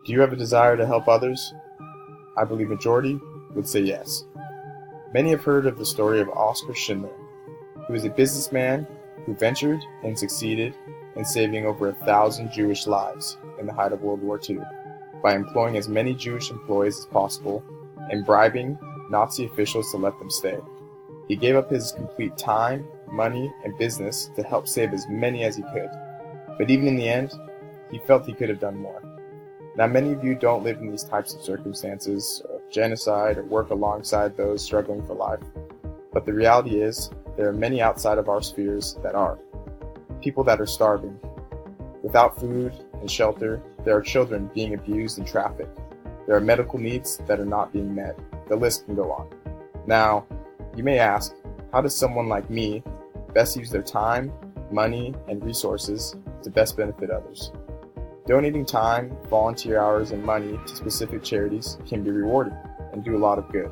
Do you have a desire to help others? I believe majority would say yes. Many have heard of the story of Oskar Schindler. He was a businessman who ventured and succeeded in saving over 1,000 Jewish lives in the height of World War II by employing as many Jewish employees as possible and bribing Nazi officials to let them stay. He gave up his complete time, money, and business to help save as many as he could. But even in the end, he felt he could have done more. Now, many of you don't live in these types of circumstances of genocide or work alongside those struggling for life. But the reality is, there are many outside of our spheres that are. People that are starving. Without food and shelter, there are children being abused and trafficked. There are medical needs that are not being met. The list can go on. Now, you may ask, how does someone like me best use their time, money, and resources to best benefit others? Donating time, volunteer hours, and money to specific charities can be rewarding and do a lot of good.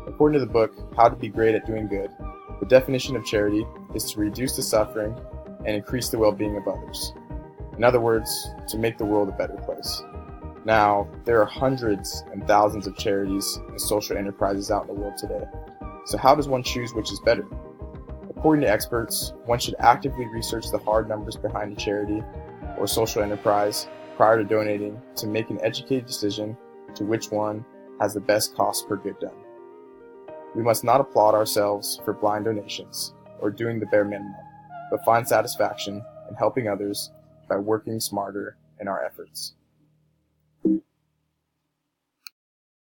According to the book, How to Be Great at Doing Good, the definition of charity is to reduce the suffering and increase the well-being of others. In other words, to make the world a better place. Now, there are hundreds and thousands of charities and social enterprises out in the world today. So how does one choose which is better? According to experts, one should actively research the hard numbers behind a charity or social enterprise prior to donating to make an educated decision to which one has the best cost per good done. We must not applaud ourselves for blind donations or doing the bare minimum, but find satisfaction in helping others by working smarter in our efforts.